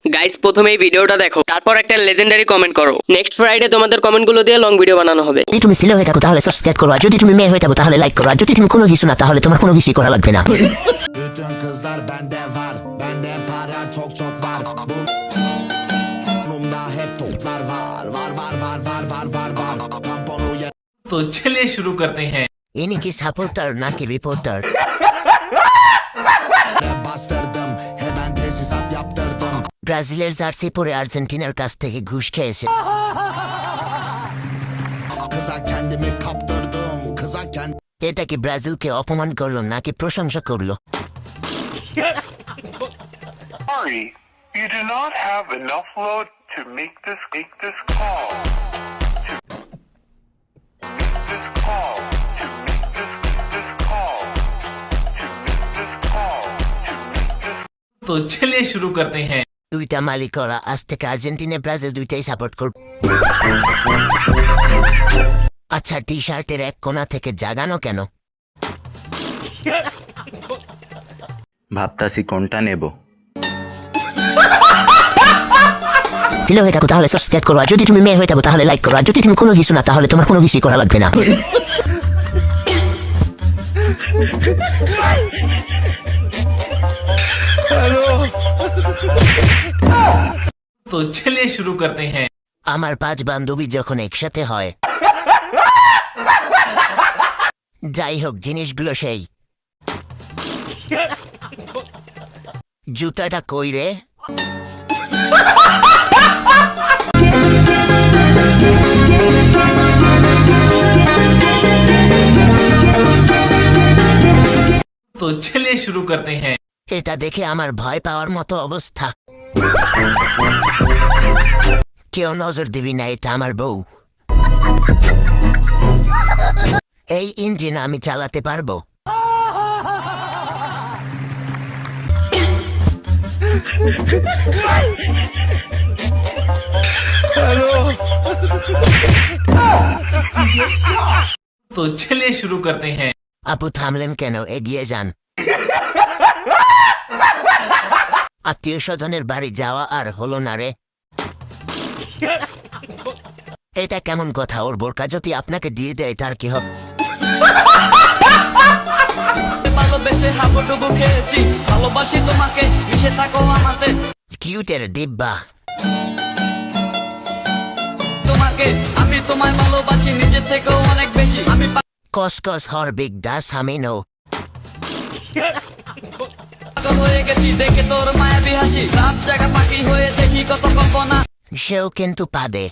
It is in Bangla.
গাইস প্রথমে এই ভিডিওটা দেখো, তারপর একটা লেজেন্ডারি কমেন্ট করো। নেক্সট ফ্রাইডে তোমাদের কমেন্টগুলো দিয়ে লং ভিডিও বানানো হবে। যদি তুমি ছেলে হয়ে থাকো তাহলে সাবস্ক্রাইব করো, আর যদি তুমি মেয়ে হয়ে থাকো তাহলে লাইক করো, আর যদি তুমি কোনো কিছু না তাহলে তোমার কোনো কিছুই করা লাগবে না। Bütün kızlar bende var, bende para çok var. Burnumda hep toplar var. Tamponu तो चलिए शुरू करते हैं। ইনি কি সাপোর্টার নাকি reporter? bastırdım, hemen tesisat yaptırdım. ব্রাজিলের জার্সি পরে আর্জেন্টিনার কাছ থেকে ঘুষ খেয়েছে। Kıza kendimi kaptırdım, kıza kendimi এটা কি ব্রাজিলকে অপমান করলো নাকি প্রশংসা করলো? Sorry, you do not have enough load to make this call. तो चलिए शुरू करते हैं। দুইটা মালিকরা আজ থেকে আর্জেন্টিনা ব্রাজিল দুইটাই সাপোর্ট করবে। আচ্ছা, টি শার্টের এক কোণা থেকে জাগানো কেন? ভাবতাছি কোনটা নেব। ছেলে হয়ে থাকো তাহলে সাবস্ক্রাইব করো, আর যদি তুমি মেয়ে হয়ে থাকো তাহলে লাইক করো, আর যদি তুমি কোনো কিছু না তাহলে তোমার কোনো কিছুই করা লাগবে না। तो चलिए शुरू करते हैं। আমার 5 বান্ধবী যখন একসাথে হয়, যাই হোক জিনিসগুলো সেই। জুতাটা কই রে? तो चलिए शुरू करते हैं। এটা দেখে আমার ভয় পাওয়ার মতো অবস্থা। কেউ নজর দিবি না, এটা আমার বউ। এই ইঞ্জিন আমি চালাতে পারবো। तो चलिए शुरू करते हैं। আপু থামলেন কেন? এগিয়ে যান। আত্মীয় স্বজনের বাড়ি যাওয়া আর হলো না রে। এটা কেমন কথা? ওর বোরকা যদি আপনাকে দিয়ে দেয় তার কি হবে? ভালোবেসে হাবুডুবু খেয়েছি, ভালোবাসি তোমাকে, মিশে থাকো আমাতে। কিউটের ডিব্বা। তোমাকে আমি তোমায় ভালোবাসি নিজের থেকেও অনেক বেশি। আমি কসকস হর বিগ দাস আমি নো। পাগল হয়ে গেছি দেখে তোর মায়াবী হাসি, রাত জাগা পাখি হয়ে দেখি কত কল্পনা। সেও কিন্তু পাদে।